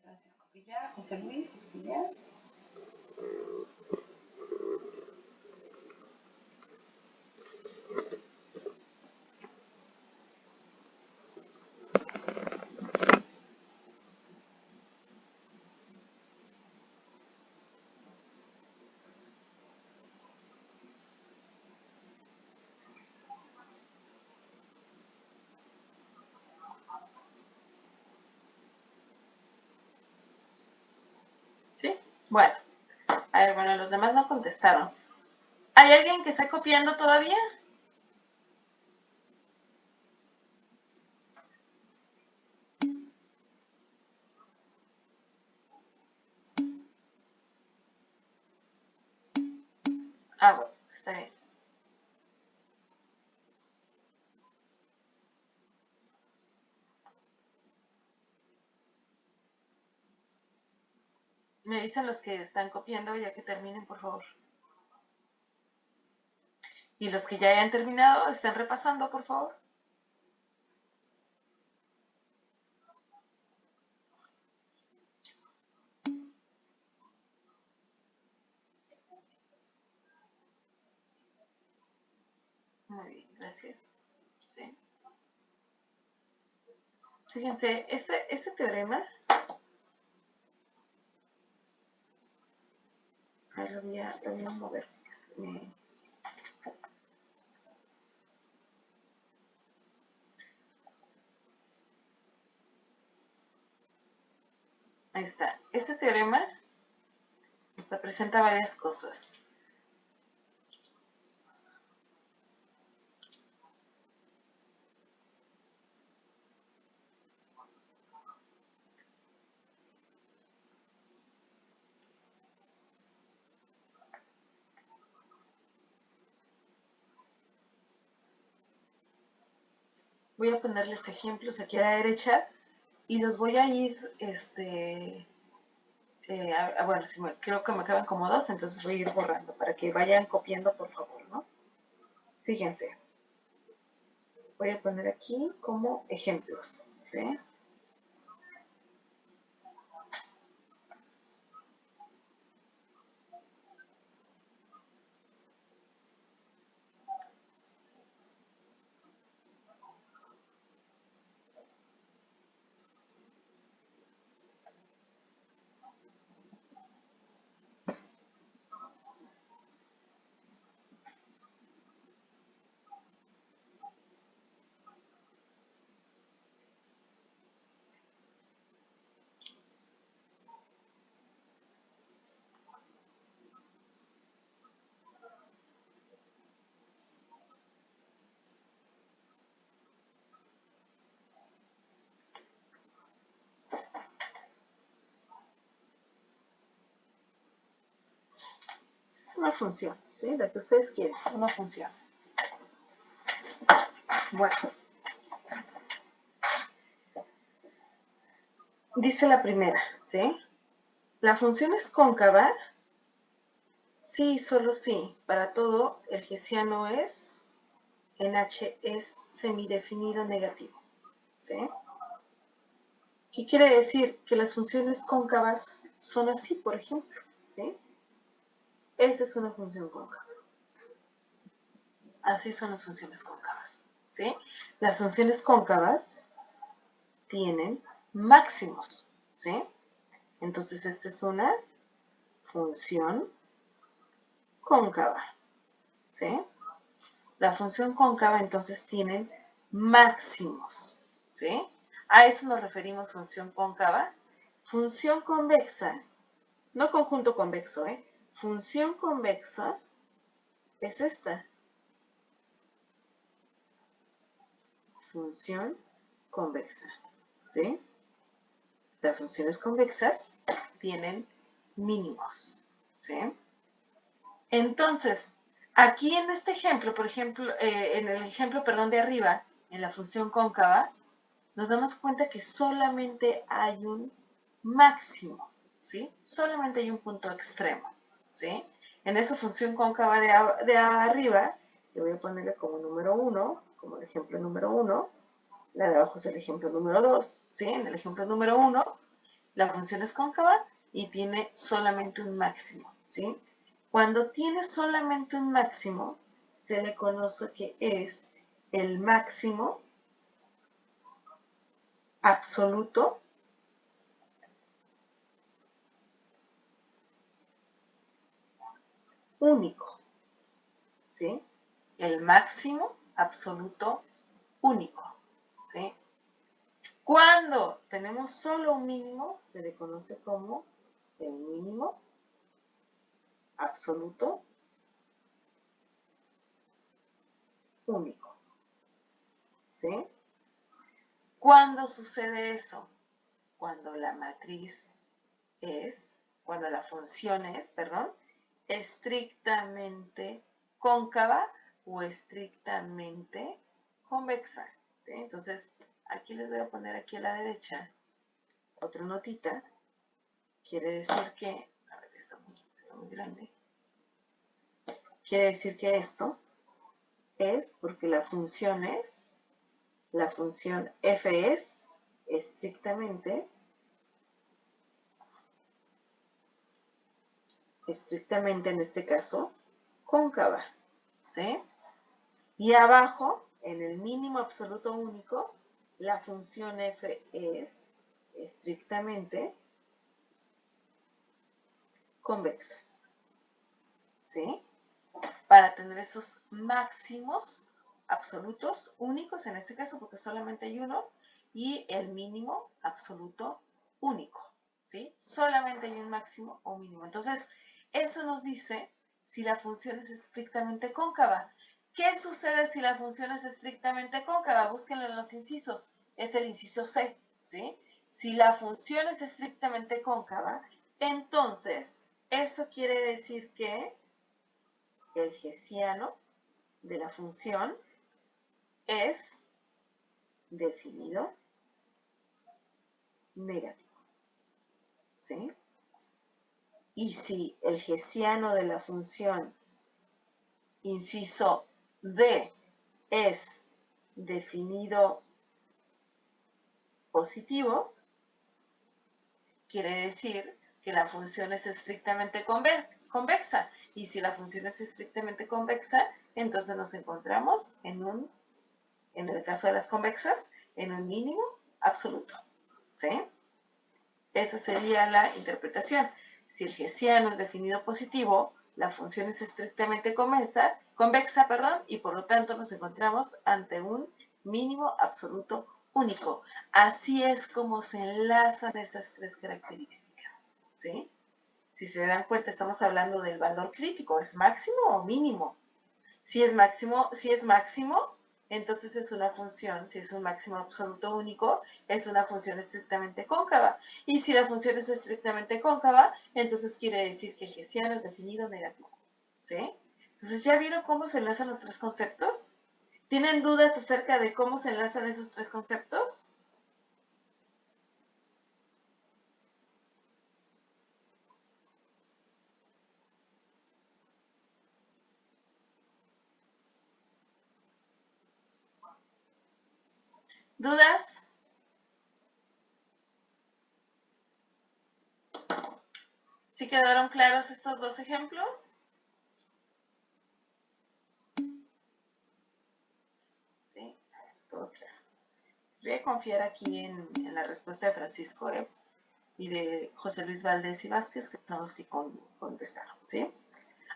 Francisco Villar, José Luis Villar. ¿Sí? Bueno, a ver, bueno, los demás no contestaron. ¿Hay alguien que está copiando todavía? Ah, bueno, está bien. Me dicen los que están copiando ya que terminen, por favor. Y los que ya hayan terminado, estén repasando, por favor. Muy bien, gracias. Sí. Fíjense, este teorema, lo voy a mover. Ahí está. Este teorema representa varias cosas. Voy a ponerles ejemplos aquí a la derecha y los voy a ir, bueno, creo que me quedan como dos, entonces voy a ir borrando para que vayan copiando, por favor, ¿no? Fíjense, voy a poner aquí como ejemplos, ¿sí? Es una función, ¿sí? La que ustedes quieren, una función. Bueno, dice la primera, ¿sí? La función es cóncava, sí, solo sí. Para todo, el hessiano es, en H es semidefinido negativo, ¿sí? ¿Qué quiere decir? Que las funciones cóncavas son así, por ejemplo, ¿sí? Esa es una función cóncava. Así son las funciones cóncavas, ¿sí? Las funciones cóncavas tienen máximos, ¿sí? Entonces, esta es una función cóncava, ¿sí? La función cóncava, entonces, tiene máximos, ¿sí? A eso nos referimos función cóncava. Función convexa, no conjunto convexo, ¿eh? Función convexa es esta. Función convexa, ¿sí? Las funciones convexas tienen mínimos, ¿sí? Entonces, aquí en este ejemplo, por ejemplo, en el ejemplo, perdón, de arriba, en la función cóncava, nos damos cuenta que solamente hay un máximo, ¿sí? Solamente hay un punto extremo, ¿sí? En esa función cóncava de arriba, yo voy a ponerle como número 1, como el ejemplo número 1, la de abajo es el ejemplo número 2, ¿sí? En el ejemplo número 1, La función es cóncava y tiene solamente un máximo, ¿sí? Cuando tiene solamente un máximo, se le conoce que es el máximo absoluto único, ¿sí? El máximo absoluto único, ¿sí? Cuando tenemos solo un mínimo, se le conoce como el mínimo absoluto único, ¿sí? ¿Cuándo sucede eso? Cuando la matriz es, cuando la función es, perdón, estrictamente cóncava o estrictamente convexa, ¿sí? Entonces, aquí les voy a poner aquí a la derecha otra notita. Quiere decir que, a ver, está muy grande. Quiere decir que esto es porque la función f es estrictamente en este caso, cóncava, ¿sí? Y abajo, en el mínimo absoluto único, la función f es estrictamente convexa, ¿sí? Para tener esos máximos absolutos únicos, en este caso, porque solamente hay uno, y el mínimo absoluto único, ¿sí? Solamente hay un máximo o un mínimo. Entonces, eso nos dice si la función es estrictamente cóncava. ¿Qué sucede si la función es estrictamente cóncava? Búsquenlo en los incisos. Es el inciso C, ¿sí? Si la función es estrictamente cóncava, entonces, eso quiere decir que el hessiano de la función es definido negativo, ¿sí? Y si el hessiano de la función, inciso D, es definido positivo, quiere decir que la función es estrictamente convexa. Y si la función es estrictamente convexa, entonces nos encontramos en el caso de las convexas, en un mínimo absoluto, ¿sí? Esa sería la interpretación. Si el hessiano es definido positivo, la función es estrictamente convexa, y por lo tanto nos encontramos ante un mínimo absoluto único. Así es como se enlazan esas tres características, ¿sí? Si se dan cuenta, estamos hablando del valor crítico, ¿es máximo o mínimo? Si es máximo, entonces es una función, si es un máximo absoluto único, es una función estrictamente cóncava. Y si la función es estrictamente cóncava, entonces quiere decir que el hessiano es definido negativo, ¿sí? Entonces, ¿ya vieron cómo se enlazan los tres conceptos? ¿Tienen dudas acerca de cómo se enlazan esos tres conceptos? ¿Dudas? ¿Sí quedaron claros estos dos ejemplos? ¿Sí? Todo claro. Voy a confiar aquí en la respuesta de Francisco, y de José Luis Valdés y Vázquez, que son los que contestaron, ¿sí?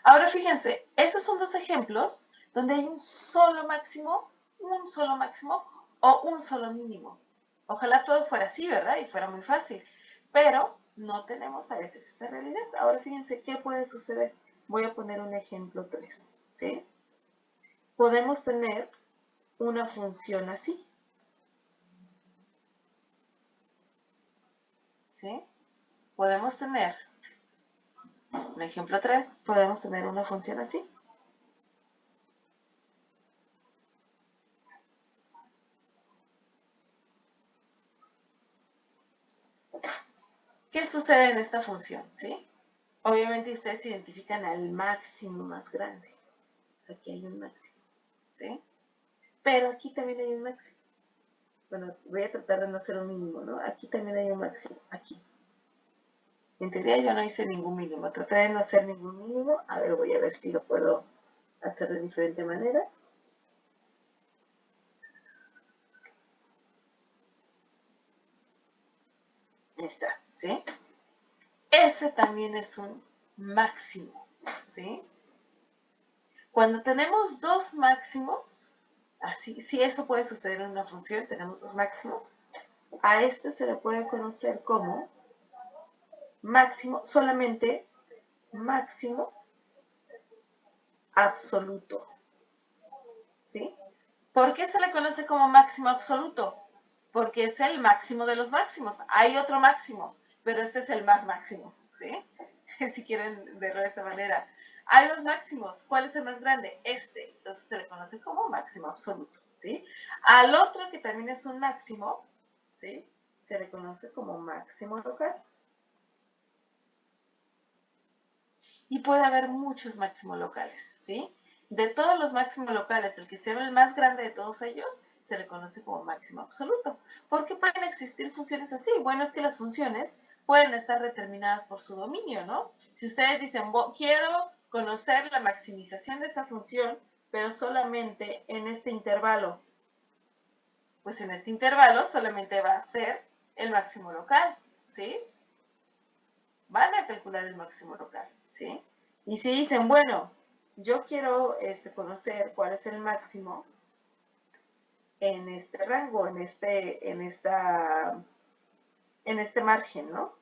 Ahora fíjense, estos son dos ejemplos donde hay un solo máximo o un solo mínimo. Ojalá todo fuera así, ¿verdad? Y fuera muy fácil. Pero no tenemos a veces esa realidad. Ahora fíjense qué puede suceder. Voy a poner un ejemplo 3, ¿sí? Podemos tener una función así, ¿sí? Podemos tener, un ejemplo 3, podemos tener una función así. ¿Qué sucede en esta función? ¿Sí? Obviamente ustedes identifican al máximo más grande. Aquí hay un máximo, ¿sí? Pero aquí también hay un máximo. Bueno, voy a tratar de no hacer un mínimo, ¿no? Aquí también hay un máximo, aquí. En teoría yo no hice ningún mínimo, traté de no hacer ningún mínimo. A ver, voy a ver si lo puedo hacer de diferente manera. Ahí está, ¿sí? Ese también es un máximo, ¿sí? Cuando tenemos dos máximos, así, sí, eso puede suceder en una función, tenemos dos máximos, a este se le puede conocer como máximo, solamente máximo absoluto, ¿sí? ¿Por qué se le conoce como máximo absoluto? Porque es el máximo de los máximos. Hay otro máximo, pero este es el más máximo, ¿sí? Si quieren verlo de esa manera. Hay dos máximos. ¿Cuál es el más grande? Este. Entonces se le conoce como máximo absoluto, ¿sí? Al otro, que también es un máximo, ¿sí? Se le conoce como máximo local. Y puede haber muchos máximos locales, ¿sí? De todos los máximos locales, el que sea el más grande de todos ellos, se le conoce como máximo absoluto. ¿Por qué pueden existir funciones así? Bueno, es que las funciones pueden estar determinadas por su dominio, ¿no? Si ustedes dicen, quiero conocer la maximización de esa función, pero solamente en este intervalo, pues en este intervalo solamente va a ser el máximo local, ¿sí? Van a calcular el máximo local, ¿sí? Y si dicen, bueno, yo quiero conocer cuál es el máximo en este rango, en este margen, ¿no?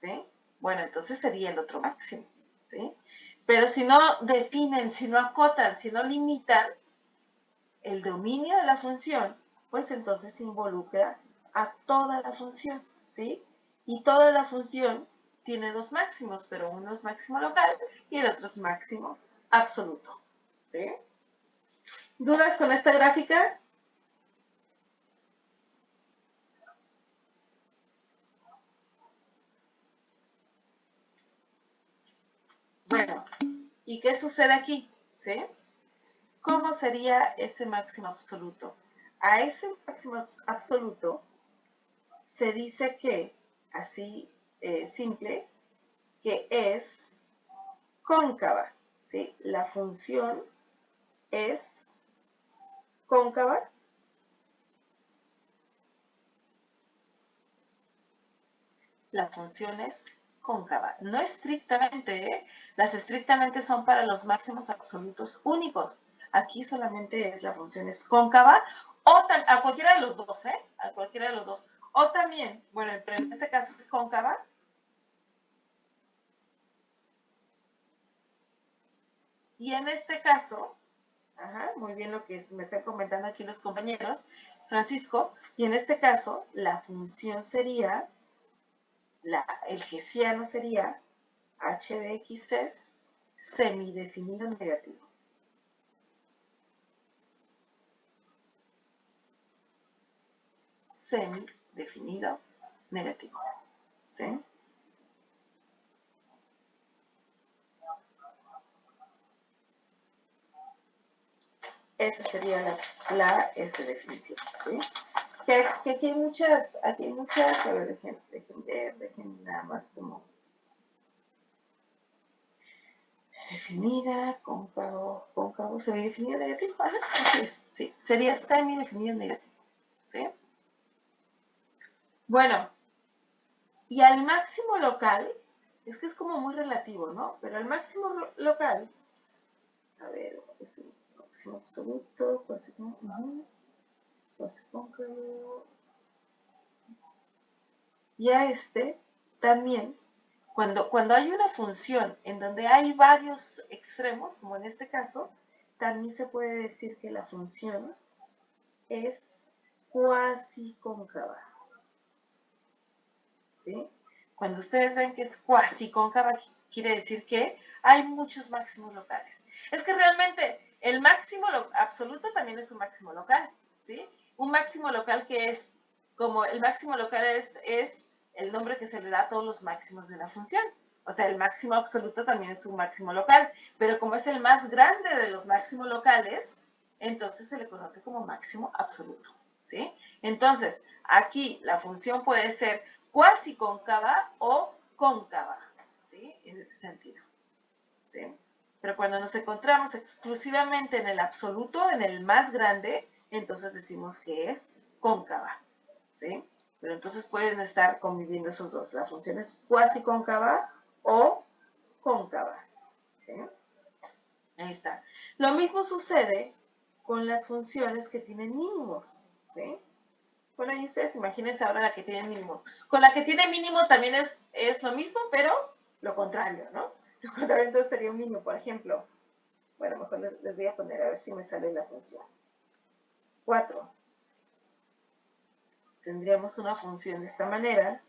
¿Sí? Bueno, entonces sería el otro máximo, ¿sí? Pero si no definen, si no acotan, si no limitan el dominio de la función, pues entonces involucra a toda la función, ¿sí? Y toda la función tiene dos máximos, pero uno es máximo local y el otro es máximo absoluto, ¿sí? ¿Dudas con esta gráfica? Bueno, ¿y qué sucede aquí? ¿Sí? ¿Cómo sería ese máximo absoluto? A ese máximo absoluto se dice que, así simple, que es cóncava, ¿sí? La función es cóncava. La función es cóncava. No estrictamente, ¿eh? Las estrictamente son para los máximos absolutos únicos. Aquí solamente es la función es cóncava o a cualquiera de los dos, ¿eh? A cualquiera de los dos. O también, bueno, en este caso es cóncava. Y en este caso, ajá, muy bien lo que me están comentando aquí los compañeros, Francisco, y en este caso la función sería, el hessiano sería h de x es semidefinido negativo. Semidefinido negativo, ¿sí? Esa sería la definición, ¿sí? Que aquí hay muchas, a ver, dejen nada más como definida, cóncavo, semidefinido negativo, ajá, así es, sí, sería semidefinido negativo, ¿sí? Bueno, y al máximo local, es que es como muy relativo, ¿no? Pero al máximo local, a ver, es un máximo absoluto, cuasi cóncavo, y a también, cuando hay una función en donde hay varios extremos, como en este caso, también se puede decir que la función es cuasi cóncava, ¿sí? Cuando ustedes ven que es cuasi cóncava, quiere decir que hay muchos máximos locales. Es que realmente el máximo absoluto también es un máximo local, ¿sí? Un máximo local que es, como el máximo local es el nombre que se le da a todos los máximos de una función. O sea, el máximo absoluto también es un máximo local, pero como es el más grande de los máximos locales, entonces se le conoce como máximo absoluto, ¿sí? Entonces, aquí la función puede ser cuasi cóncava o cóncava, ¿sí? En ese sentido, ¿sí? Pero cuando nos encontramos exclusivamente en el absoluto, en el más grande, entonces decimos que es cóncava, ¿sí? Pero entonces pueden estar conviviendo esos dos. La función es cuasi cóncava o cóncava, ¿sí? Ahí está. Lo mismo sucede con las funciones que tienen mínimos, ¿sí? Bueno, y ustedes imagínense ahora la que tiene mínimo. Con la que tiene mínimo también es lo mismo, pero lo contrario, ¿no? Lo contrario entonces sería un mínimo, por ejemplo. Bueno, mejor les voy a poner a ver si me sale la función. 4. Tendríamos una función de esta manera.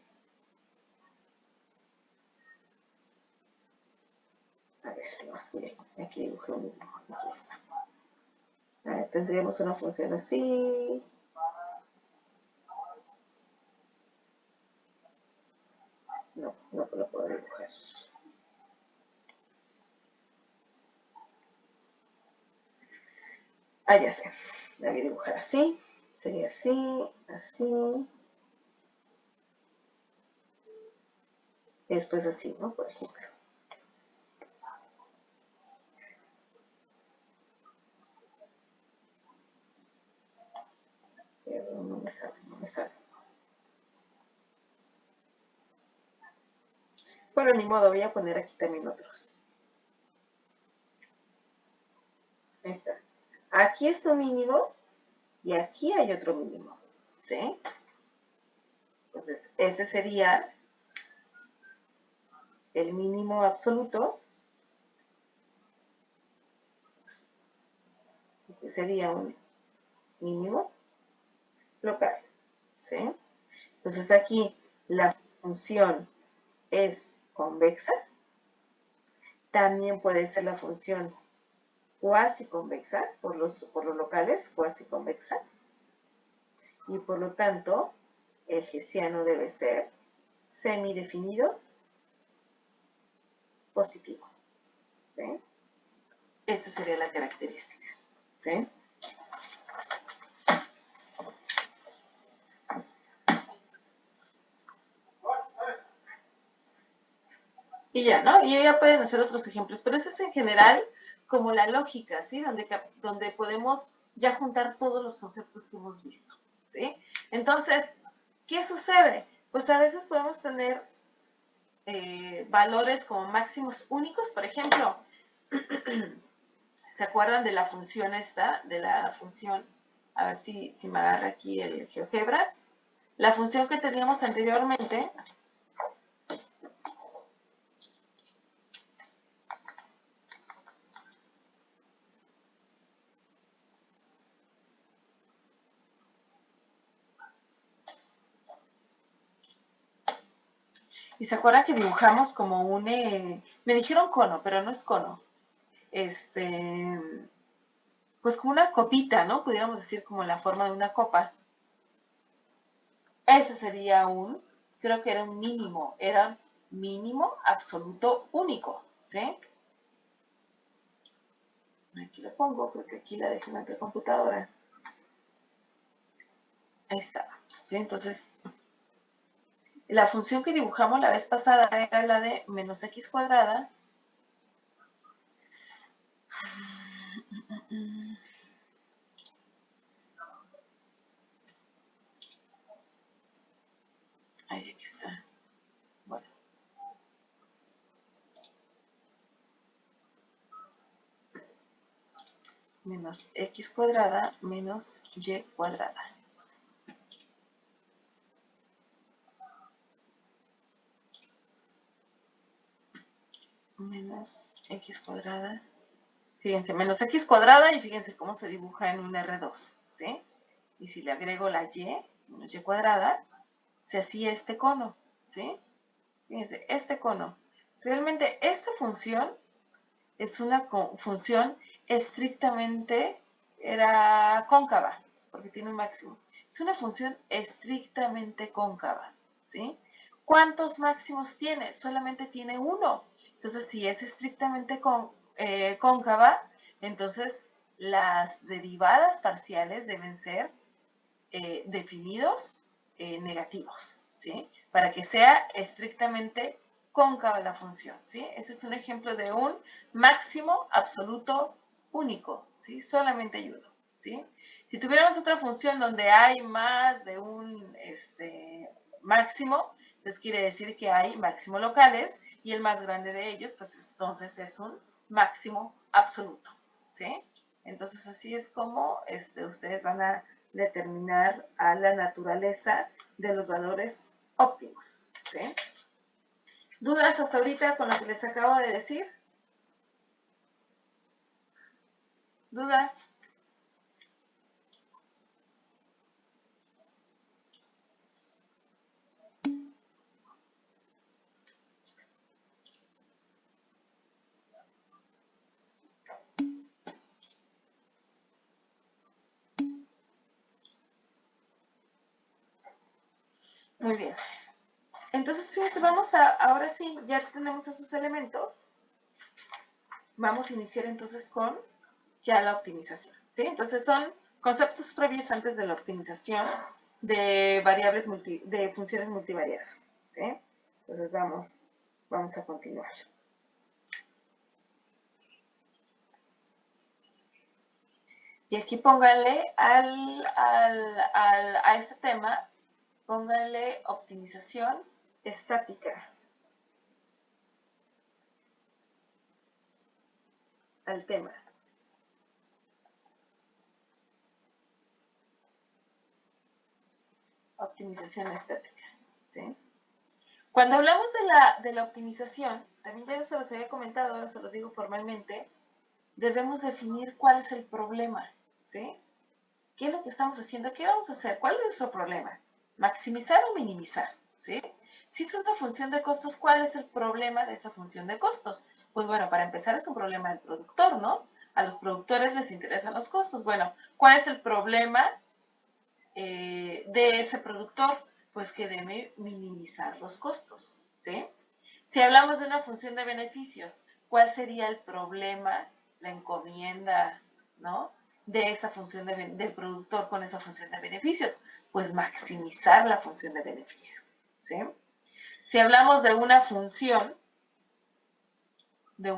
A ver, más que aquí dibujé un mínimo. Aquí está. A ver, tendríamos una función así. No lo puedo dibujar. Ah, ya sé. La voy a dibujar así. Sería así, así. Y después así, ¿no? Por ejemplo. Pero no me sale, no me sale. Bueno, ni modo, voy a poner aquí también otros. Ahí está. Aquí está un mínimo y aquí hay otro mínimo, ¿sí? Entonces, ese sería el mínimo absoluto. Este sería un mínimo local, ¿sí? Entonces aquí la función es convexa. También puede ser la función cuasi convexa por los locales, cuasi convexa. Y por lo tanto, el hessiano debe ser semidefinido positivo, ¿sí? Esta sería la característica, ¿sí? Y ya, ¿no? Y ya pueden hacer otros ejemplos, pero ese es en general como la lógica, ¿sí? Donde podemos ya juntar todos los conceptos que hemos visto, ¿sí? Entonces, ¿qué sucede? Pues a veces podemos tener valores como máximos únicos, por ejemplo, ¿se acuerdan de la función esta? De la función, a ver si me agarra aquí el GeoGebra. La función que teníamos anteriormente, y se acuerdan que dibujamos como un, me dijeron cono, pero no es cono, pues como una copita, ¿no? Pudiéramos decir como la forma de una copa. Ese sería creo que era un mínimo absoluto único, ¿sí? Aquí lo pongo, porque aquí la dejé en otra computadora. Ahí está, ¿sí? Entonces, la función que dibujamos la vez pasada era la de menos x cuadrada. Ahí, aquí está. Bueno. Menos x cuadrada menos y cuadrada. Menos x cuadrada. Fíjense, menos x cuadrada y fíjense cómo se dibuja en un R2, ¿sí? Y si le agrego la y, menos y cuadrada, se hacía este cono, ¿sí? Fíjense, este cono. Realmente esta función es una función estrictamente, era cóncava, porque tiene un máximo. Es una función estrictamente cóncava, ¿sí? ¿Cuántos máximos tiene? Solamente tiene uno. Entonces, si es estrictamente cóncava, entonces las derivadas parciales deben ser definidos negativos, ¿sí? Para que sea estrictamente cóncava la función, ¿sí? Ese es un ejemplo de un máximo absoluto único, ¿sí? Solamente hay uno, ¿sí? Si tuviéramos otra función donde hay más de un máximo, pues quiere decir que hay máximos locales y el más grande de ellos, pues entonces es un máximo absoluto, ¿sí? Entonces así es como ustedes van a determinar a la naturaleza de los valores óptimos, ¿sí? ¿Dudas hasta ahorita con lo que les acabo de decir? ¿Dudas? Muy bien. Entonces, fíjense, ahora sí, ya tenemos esos elementos. Vamos a iniciar entonces con ya la optimización, ¿sí? Entonces son conceptos previos antes de la optimización de de funciones multivariadas, ¿sí? Entonces vamos a continuar. Y aquí pónganle a este tema, pónganle optimización estática al tema. Optimización estática, ¿sí? Cuando hablamos de la optimización, también ya se los había comentado, ahora se los digo formalmente, debemos definir cuál es el problema, ¿sí? ¿Qué es lo que estamos haciendo? ¿Qué vamos a hacer? ¿Cuál es nuestro problema? ¿Maximizar o minimizar? ¿Sí? Si es una función de costos, ¿cuál es el problema de esa función de costos? Pues bueno, para empezar es un problema del productor, ¿no? A los productores les interesan los costos. Bueno, ¿cuál es el problema de ese productor? Pues que debe minimizar los costos, ¿sí? Si hablamos de una función de beneficios, ¿cuál sería el problema, la encomienda, ¿no? De esa función del productor con esa función de beneficios? Pues maximizar la función de beneficios, ¿sí? Si hablamos de una función de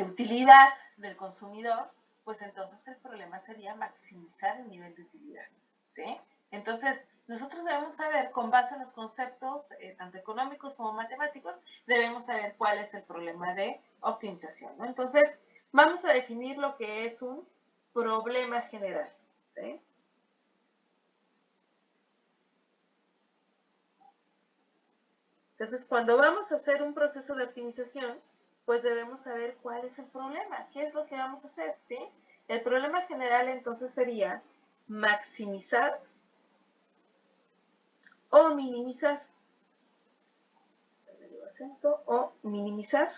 utilidad del consumidor, pues entonces el problema sería maximizar el nivel de utilidad, ¿sí? Entonces, nosotros debemos saber, con base en los conceptos, tanto económicos como matemáticos, debemos saber cuál es el problema de optimización, ¿no? Entonces, vamos a definir lo que es un problema general, ¿sí? Entonces, cuando vamos a hacer un proceso de optimización, pues debemos saber cuál es el problema, qué es lo que vamos a hacer, ¿sí? El problema general entonces sería maximizar o minimizar, o minimizar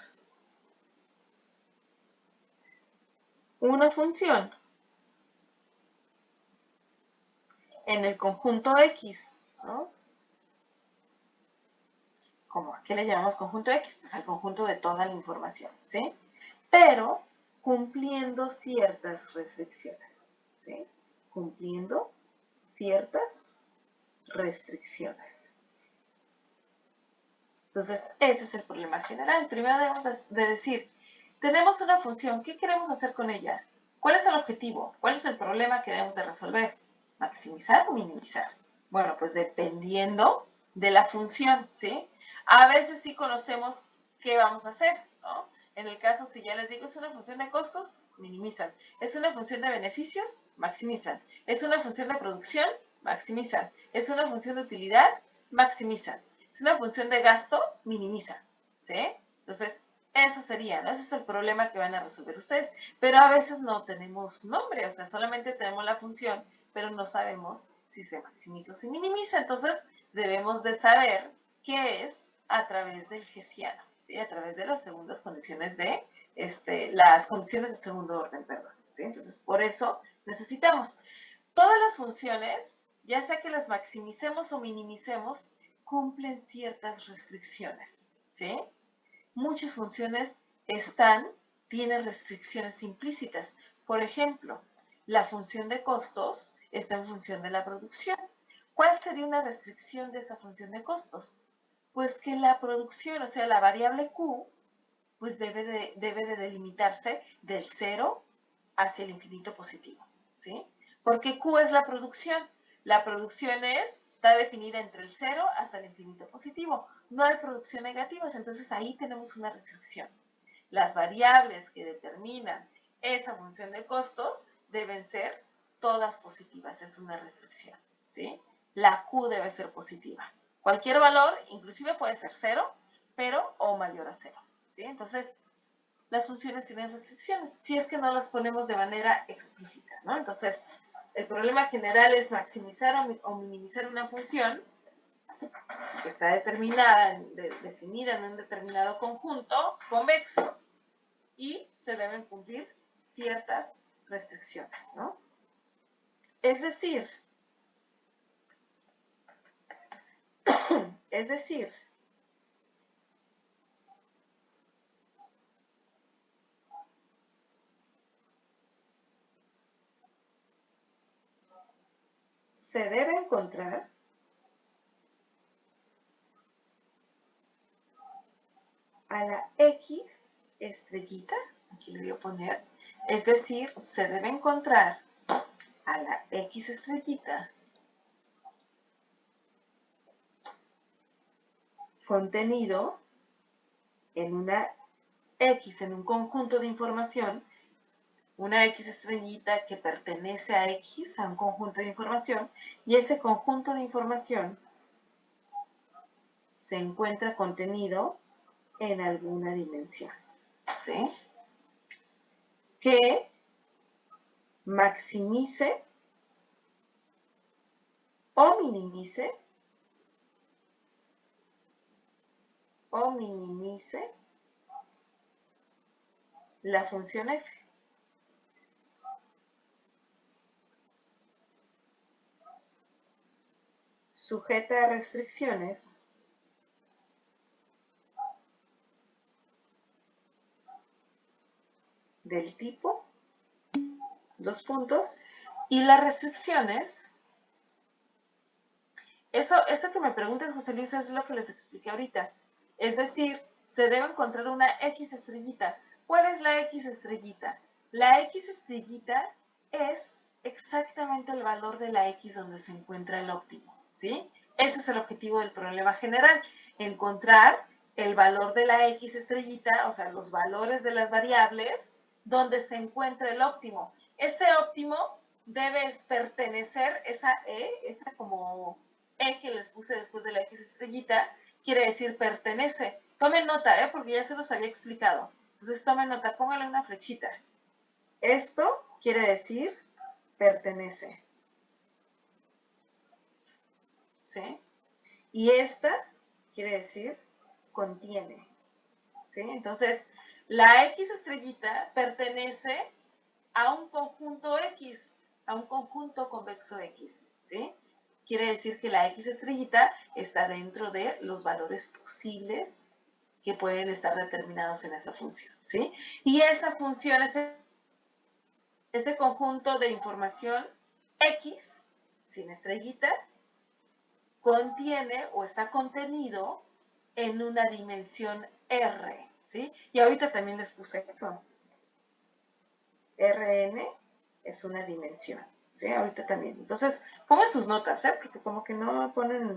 una función en el conjunto X, ¿no? ¿A qué le llamamos conjunto X? Pues al conjunto de toda la información, ¿sí? Pero cumpliendo ciertas restricciones, ¿sí? Cumpliendo ciertas restricciones. Entonces, ese es el problema general. Primero debemos de decir, tenemos una función, ¿qué queremos hacer con ella? ¿Cuál es el objetivo? ¿Cuál es el problema que debemos de resolver? ¿Maximizar o minimizar? Bueno, pues dependiendo de la función, ¿sí? A veces sí conocemos qué vamos a hacer, ¿no? En el caso, si ya les digo, es una función de costos, minimizan. Es una función de beneficios, maximizan. Es una función de producción, maximizan. Es una función de utilidad, maximizan. Es una función de gasto, minimiza, ¿sí? Entonces, eso sería, ¿no? Ese es el problema que van a resolver ustedes. Pero a veces no tenemos nombre, o sea, solamente tenemos la función, pero no sabemos si se maximiza o se minimiza. Entonces, debemos de saber qué es a través del hessiano, ¿sí? A través de las segundas condiciones las condiciones de segundo orden, perdón, ¿sí? Entonces, por eso necesitamos todas las funciones, ya sea que las maximicemos o minimicemos, cumplen ciertas restricciones, ¿sí? Muchas funciones tienen restricciones implícitas. Por ejemplo, la función de costos está en función de la producción. ¿Cuál sería una restricción de esa función de costos? Pues que la producción, o sea, la variable Q, pues debe de delimitarse del 0 hacia el infinito positivo, ¿sí? Porque Q es la producción. La producción está definida entre el 0 hasta el infinito positivo. No hay producción negativas, entonces ahí tenemos una restricción. Las variables que determinan esa función de costos deben ser todas positivas, es una restricción, ¿sí? La Q debe ser positiva. Cualquier valor, inclusive puede ser 0, pero o mayor a 0, ¿sí? Entonces, las funciones tienen restricciones, si es que no las ponemos de manera explícita, ¿no? Entonces, el problema general es maximizar o minimizar una función que está determinada, definida en un determinado conjunto convexo y se deben cumplir ciertas restricciones, ¿no? Es decir, se debe encontrar a la X estrellita, aquí le voy a poner, es decir, se debe encontrar a la X estrellita contenido en una X, en un conjunto de información, una X estrellita que pertenece a X, a un conjunto de información, y ese conjunto de información se encuentra contenido en alguna dimensión, ¿sí? Que maximice o minimice la función f. Sujeta a restricciones del tipo, dos puntos, y las restricciones, eso que me preguntas, José Luis, es lo que les expliqué ahorita. Es decir, se debe encontrar una X estrellita. ¿Cuál es la X estrellita? La X estrellita es exactamente el valor de la X donde se encuentra el óptimo, ¿sí? Ese es el objetivo del problema general, encontrar el valor de la X estrellita, o sea, los valores de las variables donde se encuentra el óptimo. Ese óptimo debe pertenecer, esa E, esa como E que les puse después de la X estrellita, quiere decir pertenece. Tomen nota, porque ya se los había explicado. Entonces tomen nota, póngale una flechita. Esto quiere decir pertenece, ¿sí? Y esta quiere decir contiene, ¿sí? Entonces, la X estrellita pertenece a un conjunto X, a un conjunto convexo X, ¿sí? Quiere decir que la X estrellita está dentro de los valores posibles que pueden estar determinados en esa función, ¿sí? Y esa función, ese conjunto de información X, sin estrellita, contiene o está contenido en una dimensión R, ¿sí? Y ahorita también les puse eso. Rn es una dimensión, ¿sí? Ahorita también. Entonces, pongan sus notas, ¿eh? Porque como que no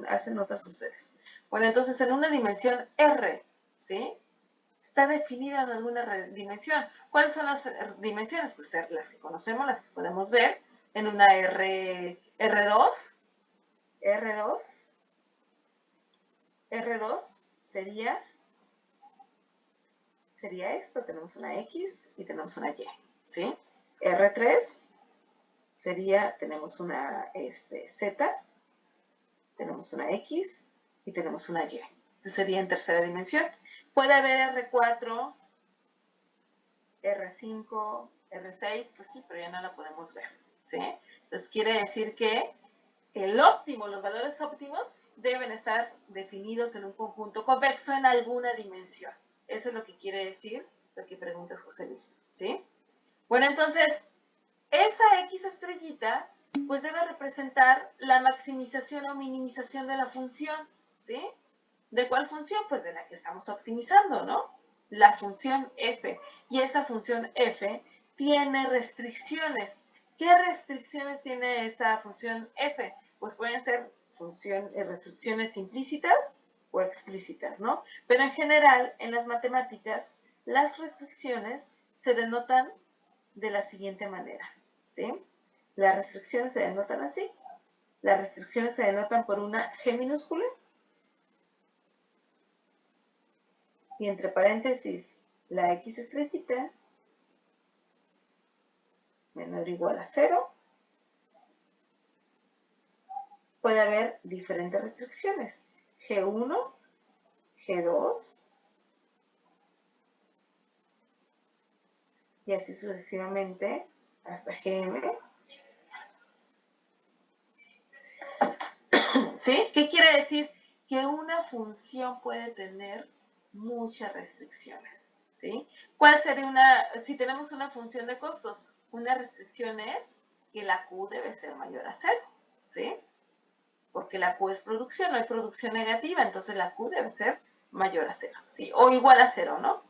hacen notas ustedes. Bueno, entonces en una dimensión R, ¿sí? Está definida en alguna dimensión. ¿Cuáles son las dimensiones? Pues las que conocemos, las que podemos ver en una R2. R2 sería esto, tenemos una X y tenemos una Y, ¿sí? R3 sería, tenemos una Z, tenemos una X y tenemos una Y. Entonces sería en tercera dimensión. Puede haber R4, R5, R6, pues sí, pero ya no la podemos ver, ¿sí? Entonces quiere decir que el óptimo, los valores óptimos deben estar definidos en un conjunto convexo en alguna dimensión. Eso es lo que quiere decir lo que preguntas José Luis, ¿sí? Bueno, entonces, esa X estrellita pues debe representar la maximización o minimización de la función, ¿sí? ¿De cuál función? Pues de la que estamos optimizando, ¿no? La función f. Y esa función f tiene restricciones. ¿Qué restricciones tiene esa función f? Pues pueden ser restricciones implícitas o explícitas, ¿no? Pero en general, en las matemáticas, las restricciones se denotan de la siguiente manera, ¿sí? Las restricciones se denotan así. Las restricciones se denotan por una G minúscula y entre paréntesis la X estrellita menor o igual a 0. Puede haber diferentes restricciones. G1, G2 y así sucesivamente hasta Gm. ¿Sí? ¿Qué quiere decir? Que una función puede tener muchas restricciones, ¿sí? ¿Cuál sería si tenemos una función de costos? Una restricción es que la Q debe ser mayor a 0, ¿sí? Porque la Q es producción, no hay producción negativa, entonces la Q debe ser mayor a 0, ¿sí? O igual a 0, ¿no?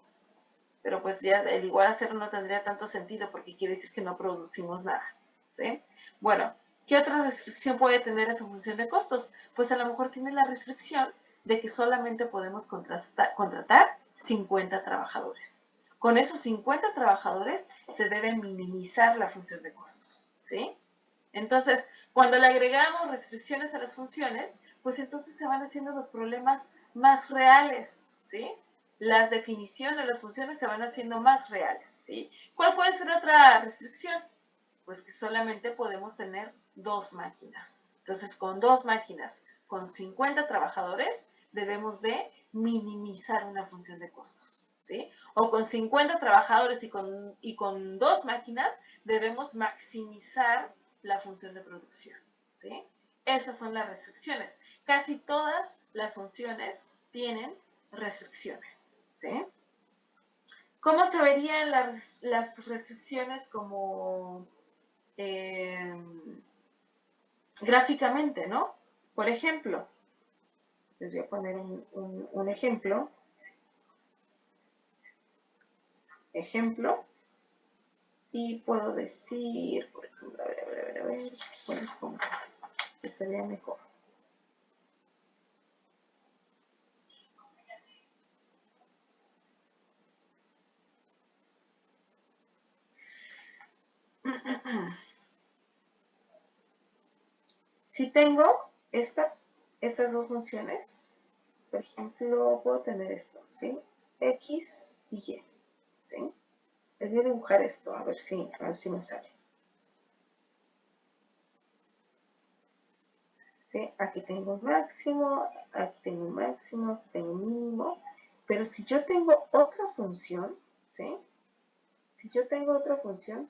Pero pues ya el igual a 0 no tendría tanto sentido porque quiere decir que no producimos nada, ¿sí? Bueno, ¿qué otra restricción puede tener esa función de costos? Pues a lo mejor tiene la restricción de que solamente podemos contratar 50 trabajadores. Con esos 50 trabajadores se debe minimizar la función de costos, ¿sí? Entonces, cuando le agregamos restricciones a las funciones, pues entonces se van haciendo los problemas más reales, ¿sí? Las definiciones de las funciones se van haciendo más reales, ¿sí? ¿Cuál puede ser otra restricción? Pues que solamente podemos tener 2 máquinas. Entonces, con 2 máquinas, con 50 trabajadores, debemos de minimizar una función de costos, ¿sí? O con 50 trabajadores y con 2 máquinas, debemos maximizar la función de producción, ¿sí? Esas son las restricciones. Casi todas las funciones tienen restricciones, ¿sí? ¿Cómo se verían las restricciones como gráficamente, ¿no? Por ejemplo, les voy a poner un ejemplo. Y puedo decir, por ejemplo, a ver, ¿cuál es como que sería mejor? Si tengo estas dos funciones, por ejemplo, puedo tener esto, ¿sí? X y Y, ¿sí? Les voy a dibujar esto, a ver si me sale. ¿Sí? Aquí tengo un máximo, aquí tengo un máximo, aquí tengo un mínimo. Pero si yo tengo otra función, ¿sí? Si yo tengo otra función,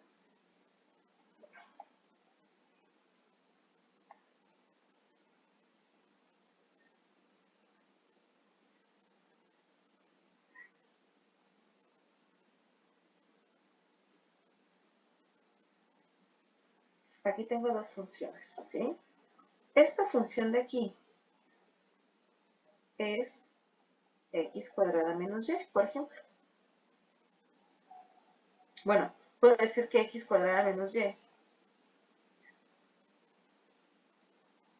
aquí tengo dos funciones, ¿sí? Esta función de aquí es x cuadrada menos y, por ejemplo. Bueno, puedo decir que x cuadrada menos y,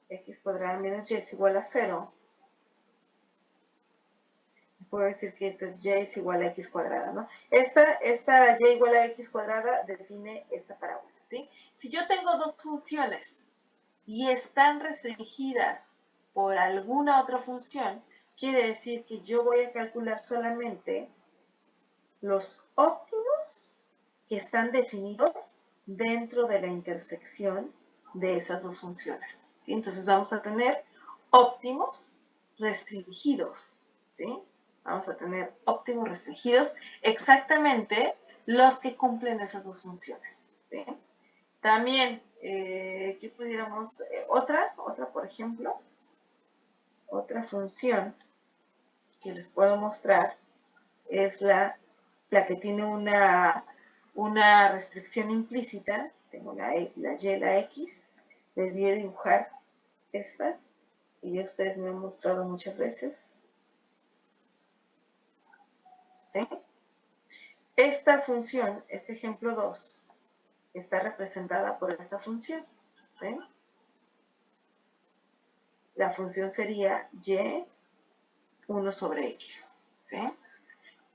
x cuadrada menos y es igual a 0. Puedo decir que esta es y es igual a x cuadrada, ¿no? Esta y igual a x cuadrada define esta parábola, ¿sí? Si yo tengo dos funciones y están restringidas por alguna otra función, quiere decir que yo voy a calcular solamente los óptimos que están definidos dentro de la intersección de esas dos funciones, ¿sí? Entonces vamos a tener óptimos restringidos, ¿sí? Vamos a tener óptimos restringidos exactamente los que cumplen esas dos funciones, ¿sí? También, ¿qué pudiéramos? Otra, por ejemplo, otra función que les puedo mostrar es la que tiene una restricción implícita. Tengo la y, la x, Les voy a dibujar esta, y ya ustedes me han mostrado muchas veces. ¿Sí? Esta función, este ejemplo 2, está representada por esta función. ¿Sí? La función sería y 1 sobre x. ¿Sí?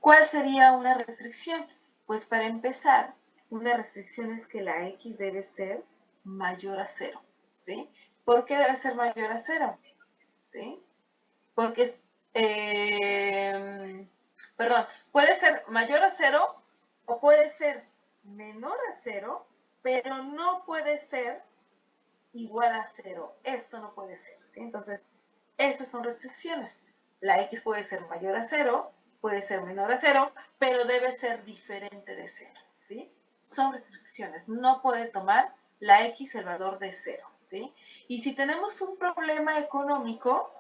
¿Cuál sería una restricción? Pues para empezar, una restricción es que la x debe ser mayor a 0. ¿Sí? ¿Por qué debe ser mayor a 0? ¿Sí? Porque perdón, puede ser mayor a 0 o puede ser menor a 0, pero no puede ser igual a 0. Esto no puede ser, ¿sí? Entonces, esas son restricciones. La x puede ser mayor a 0, puede ser menor a 0, pero debe ser diferente de 0, ¿sí? Son restricciones. No puede tomar la x el valor de 0, ¿sí? Y si tenemos un problema económico,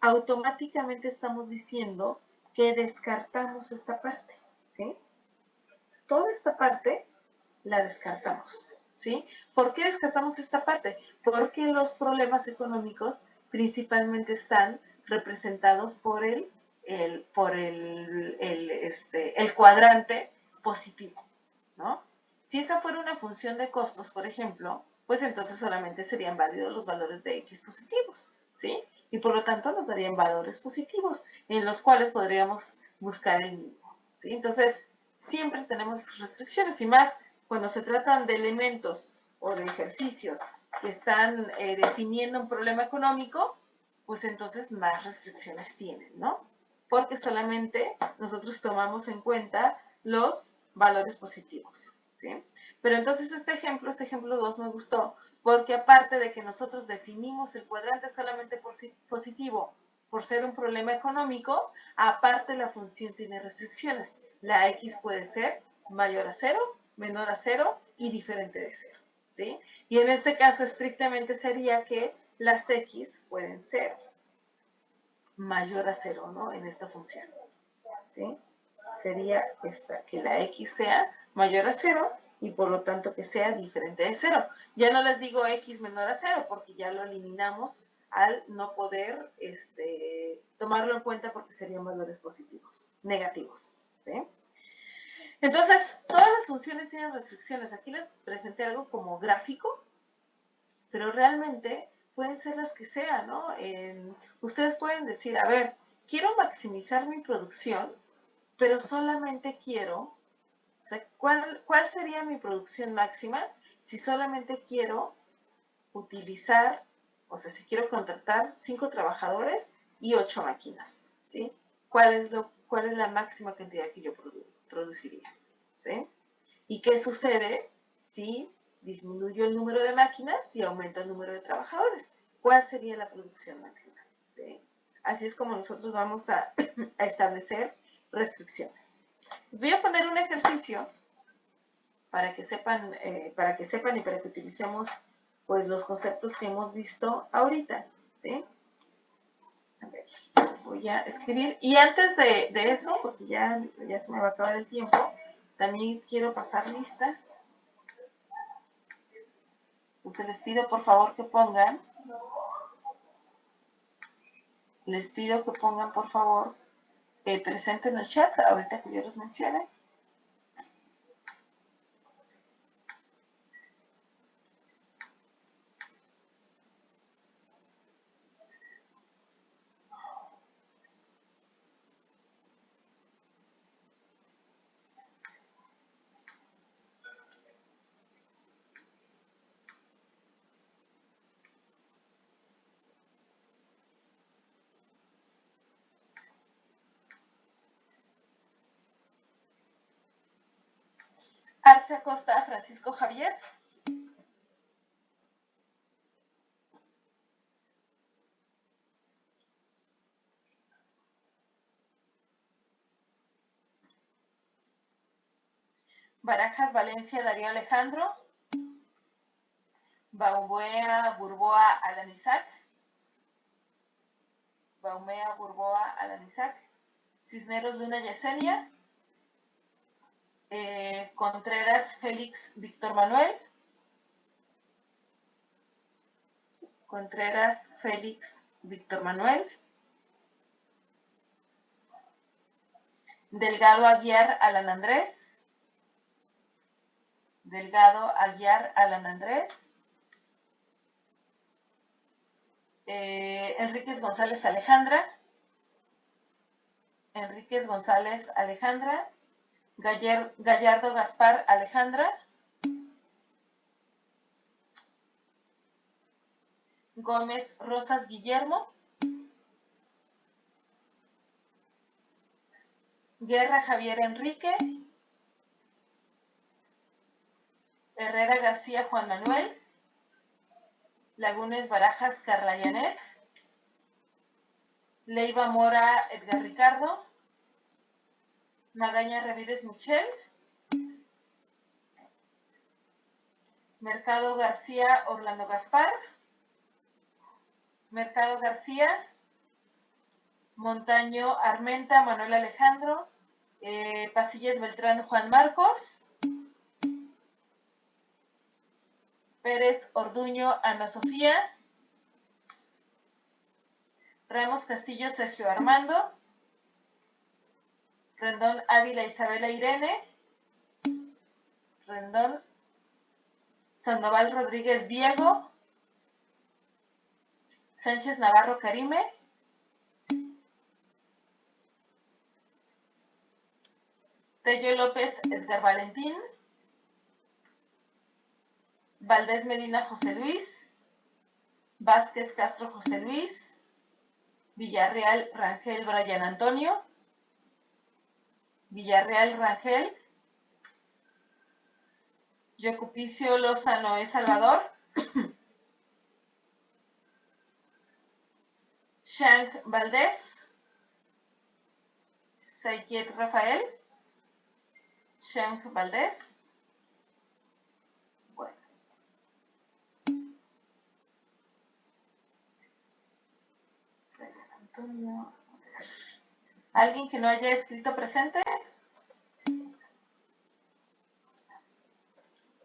automáticamente estamos diciendo que descartamos esta parte, ¿sí? Toda esta parte la descartamos, ¿sí? ¿Por qué descartamos esta parte? Porque los problemas económicos principalmente están representados por el cuadrante positivo, ¿no? Si esa fuera una función de costos, por ejemplo, pues entonces solamente serían válidos los valores de x positivos, ¿sí? Y por lo tanto nos darían valores positivos, en los cuales podríamos buscar el mínimo, ¿sí? Entonces, siempre tenemos restricciones, y más cuando se tratan de elementos o de ejercicios que están definiendo un problema económico, pues entonces más restricciones tienen, ¿no? Porque solamente nosotros tomamos en cuenta los valores positivos, ¿sí? Pero entonces este ejemplo 2 me gustó, porque aparte de que nosotros definimos el cuadrante solamente positivo por ser un problema económico, aparte la función tiene restricciones. La x puede ser mayor a 0, menor a 0 y diferente de 0, ¿sí? Y en este caso estrictamente sería que las x pueden ser mayor a 0, ¿no? En esta función, ¿sí? Sería esta, que la x sea mayor a 0 y por lo tanto que sea diferente de 0. Ya no les digo x menor a 0 porque ya lo eliminamos al no poder tomarlo en cuenta porque serían valores positivos, negativos, ¿sí? Entonces, todas las funciones tienen restricciones. Aquí les presenté algo como gráfico, pero realmente pueden ser las que sean, ¿no? Ustedes pueden decir, a ver, quiero maximizar mi producción, pero solamente quiero, o sea, ¿cuál sería mi producción máxima si solamente quiero utilizar, o sea, si quiero contratar 5 trabajadores y 8 máquinas, ¿sí? ¿Cuál es la máxima cantidad que yo produciría? ¿Sí? ¿Y qué sucede si disminuyo el número de máquinas y aumento el número de trabajadores? ¿Cuál sería la producción máxima? ¿Sí? Así es como nosotros vamos a establecer restricciones. Les voy a poner un ejercicio para que sepan, y para que utilicemos pues los conceptos que hemos visto ahorita, ¿sí? A ver, voy a escribir. Y antes de eso, porque ya se me va a acabar el tiempo, también quiero pasar lista. Entonces les pido por favor que pongan, por favor, presente en el chat, ahorita que yo los mencione. Arce Acosta, Francisco Javier. Barajas Valencia, Darío Alejandro. Baumea Burboa Alan Isaac. Baumea Burboa Alan Isaac. Cisneros Luna Yesenia. Contreras Félix Víctor Manuel. Contreras Félix Víctor Manuel. Delgado Aguiar Alan Andrés. Delgado Aguiar Alan Andrés. Enríquez González Alejandra. Enríquez González Alejandra. Gallardo Gaspar Alejandra. Gómez Rosas Guillermo. Guerra Javier Enrique. Herrera García Juan Manuel. Lagunes Barajas Carla Janet. Leiva Mora Edgar Ricardo. Magaña Ramírez Michel. Mercado García Orlando Gaspar. Mercado García. Montaño Armenta Manuel Alejandro. Pasillas Beltrán Juan Marcos. Pérez Orduño Ana Sofía. Ramos Castillo Sergio Armando. Rendón Ávila Isabela Irene. Rendón Sandoval Rodríguez Diego. Sánchez Navarro Karime. Tello López Edgar Valentín. Valdés Medina José Luis. Vázquez Castro José Luis. Villarreal Rangel Brian Antonio. Villarreal Rangel. Yocupicio Lozano E. Salvador. Shank Valdés. Sayet Rafael. Shank Valdés. Bueno. Antonio. ¿Alguien que no haya escrito presente?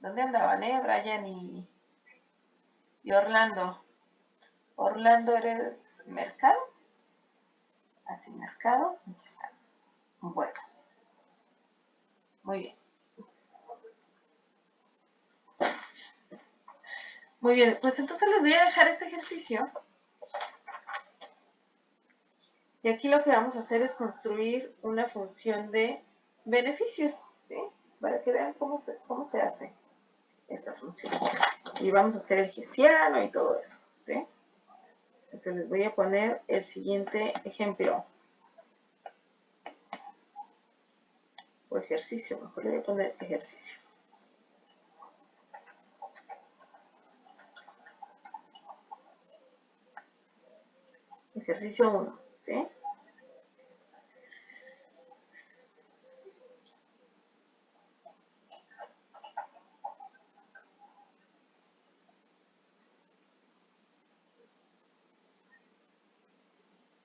¿Dónde andaban, Brian y Orlando? Orlando, ¿eres Mercado? Así, Mercado. Aquí está. Bueno. Muy bien. Muy bien, pues entonces les voy a dejar este ejercicio. Y aquí lo que vamos a hacer es construir una función de beneficios, ¿sí? Para que vean cómo se hace esta función. Y vamos a hacer el hessiano y todo eso, ¿sí? Entonces les voy a poner el siguiente ejemplo. O ejercicio, mejor le voy a poner ejercicio. Ejercicio 1, ¿sí?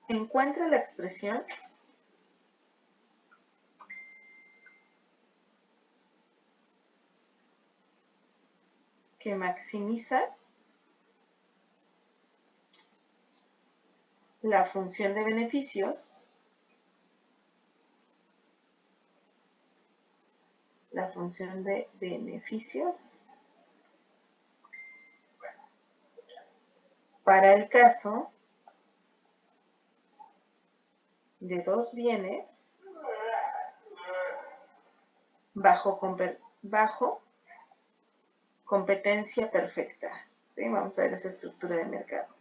Encuentra la expresión que maximiza la función de beneficios, para el caso de dos bienes bajo competencia perfecta. ¿Sí? Vamos a ver esa estructura de mercado.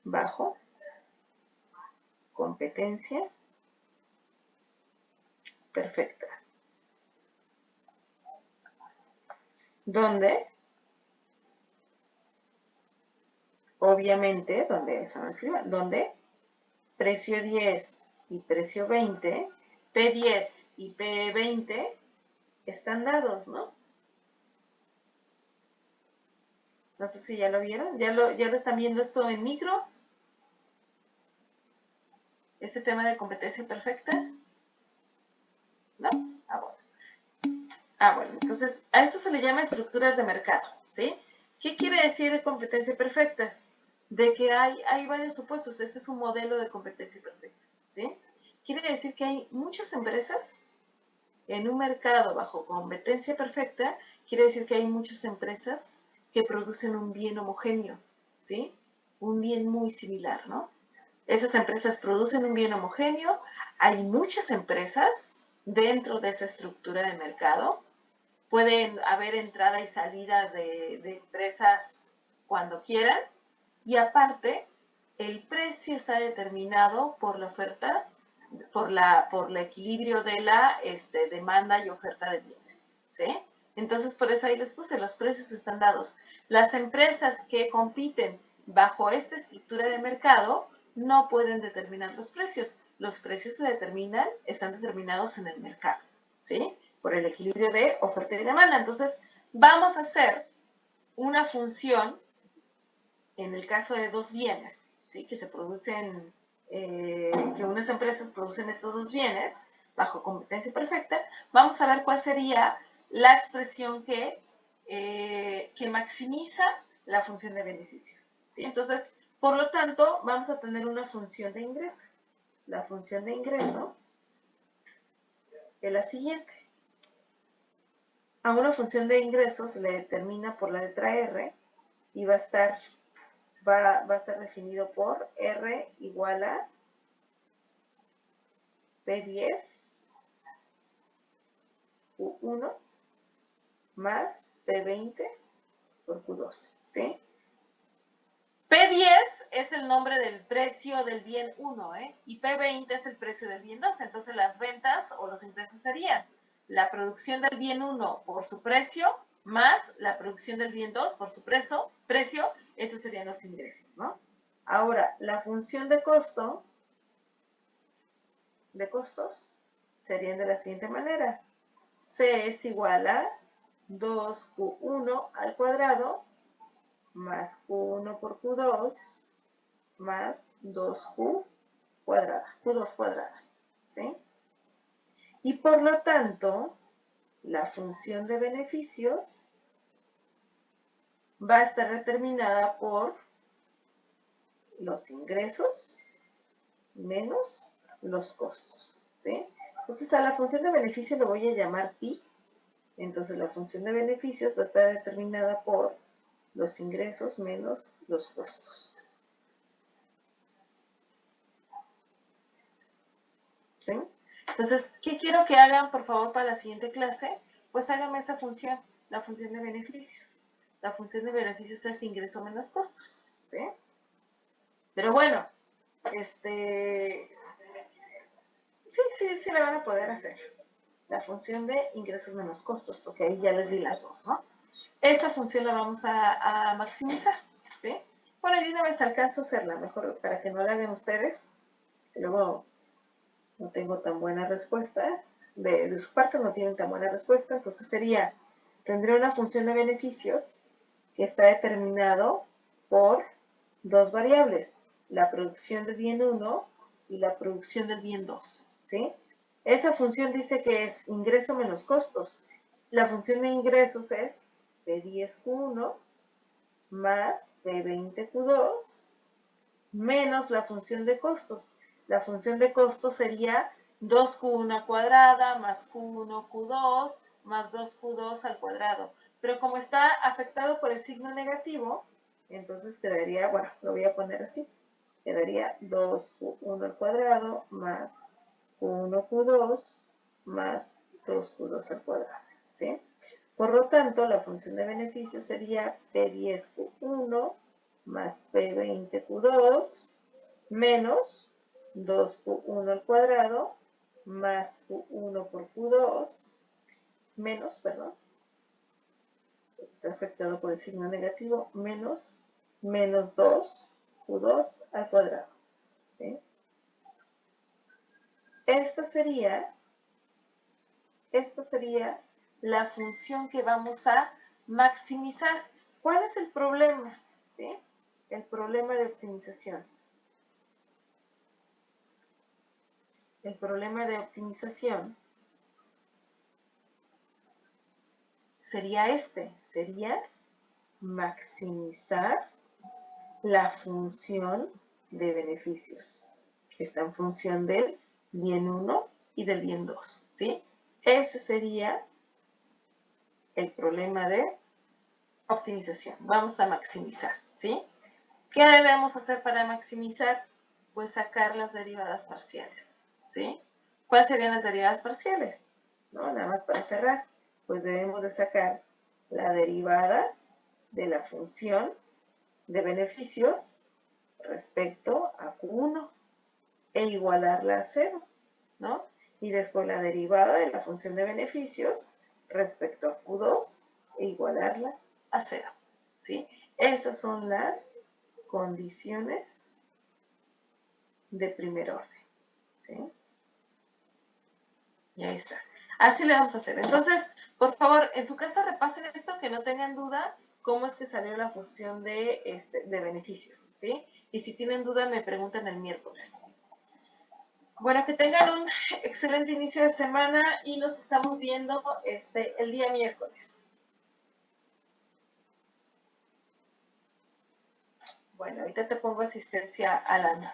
Bajo competencia perfecta. Donde, obviamente, donde precio 10 y precio 20, P10 y P20 están dados, ¿no? No sé si ya lo vieron, ya lo están viendo esto en micro. Este tema de competencia perfecta. ¿No? Bueno, entonces a esto se le llama estructuras de mercado, ¿sí? ¿Qué quiere decir competencia perfecta? de que hay varios supuestos. Este es un modelo de competencia perfecta, ¿sí? Quiere decir que hay muchas empresas en un mercado bajo competencia perfecta, quiere decir que hay muchas empresas que producen un bien homogéneo, ¿sí? Un bien muy similar, ¿no? Esas empresas producen un bien homogéneo, hay muchas empresas dentro de esa estructura de mercado, pueden haber entrada y salida de empresas cuando quieran, y aparte, el precio está determinado por la oferta, por el equilibrio de la demanda y oferta de bienes, ¿sí? Entonces, por eso ahí les puse, los precios están dados. Las empresas que compiten bajo esta estructura de mercado no pueden determinar los precios. Los precios se determinan, están determinados en el mercado, ¿sí? Por el equilibrio de oferta y demanda. Entonces, vamos a hacer una función en el caso de dos bienes, ¿sí? Que se producen, que unas empresas producen estos dos bienes bajo competencia perfecta, vamos a ver cuál sería la expresión que maximiza la función de beneficios, ¿sí? Entonces, por lo tanto, vamos a tener una función de ingreso. La función de ingreso es la siguiente. A una función de ingreso se le determina por la letra R y va a estar definido por R igual a P10 Q1 más P20 por Q2, ¿sí? P10 es el nombre del precio del bien 1, ¿eh? Y P20 es el precio del bien 2. Entonces las ventas o los ingresos serían la producción del bien 1 por su precio más la producción del bien 2 por su precio, esos serían los ingresos, ¿no? Ahora, la función de costos serían de la siguiente manera. C es igual a 2Q1 al cuadrado más Q1 por Q2 más 2Q cuadrada, Q2 cuadrada, ¿sí? Y por lo tanto, la función de beneficios va a estar determinada por los ingresos menos los costos, ¿sí? Entonces a la función de beneficio lo voy a llamar pi. Entonces la función de beneficios va a estar determinada por los ingresos menos los costos, ¿sí? Entonces, ¿qué quiero que hagan, por favor, para la siguiente clase? Pues háganme esa función, la función de beneficios. La función de beneficios es ingreso menos costos, ¿sí? Pero bueno, sí la van a poder hacer. La función de ingresos menos costos, porque ahí ya les di las dos, ¿no? Esta función la vamos a maximizar, ¿sí? Bueno, y una vez alcanzo a hacerla, mejor para que no la hagan ustedes, que luego no tengo tan buena respuesta, de su parte no tienen tan buena respuesta, entonces tendría una función de beneficios que está determinado por dos variables, la producción del bien 1 y la producción del bien 2, ¿sí? Esa función dice que es ingreso menos costos. La función de ingresos es P10Q1 más P20Q2 menos la función de costos. La función de costos sería 2Q1 cuadrada más Q1 Q2 más 2Q2 al cuadrado. Pero como está afectado por el signo negativo, entonces quedaría, bueno, lo voy a poner así, quedaría 2Q1 al cuadrado más Q1 Q2 más 2Q2 al cuadrado, ¿sí? Por lo tanto, la función de beneficio sería P10Q1 más P20Q2 menos 2Q1 al cuadrado más Q1 por Q2 menos, perdón, está afectado por el signo negativo, menos 2Q2 al cuadrado, ¿sí? Esta sería la función que vamos a maximizar. ¿Cuál es el problema? ¿Sí? El problema de optimización. El problema de optimización sería maximizar la función de beneficios, que está en función del bien 1 y del bien 2, ¿sí? Ese sería el problema de optimización. Vamos a maximizar, ¿sí? ¿Qué debemos hacer para maximizar? Pues sacar las derivadas parciales, ¿sí? ¿Cuáles serían las derivadas parciales? ¿No? Nada más para cerrar, pues debemos de sacar la derivada de la función de beneficios respecto a Q1 e igualarla a 0, ¿no? Y después la derivada de la función de beneficios respecto a Q2 e igualarla a 0, ¿sí? Esas son las condiciones de primer orden, ¿sí? Y ahí está. Así le vamos a hacer. Entonces, por favor, en su casa repasen esto, que no tengan duda cómo es que salió la función de beneficios, ¿sí? Y si tienen duda, me preguntan el miércoles. Bueno, que tengan un excelente inicio de semana y nos estamos viendo el día miércoles. Bueno, ahorita te pongo asistencia, Alan.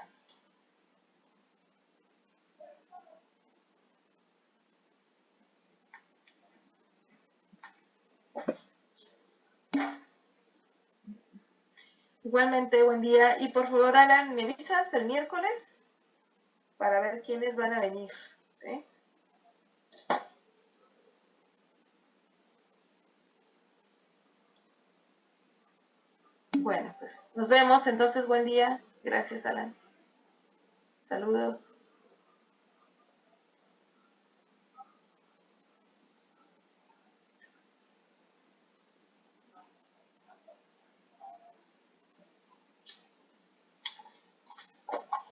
Igualmente, buen día. Y por favor, Alan, ¿me avisas el miércoles para ver quiénes van a venir? ¿Sí? Bueno, pues nos vemos. Entonces, buen día. Gracias, Alan. Saludos.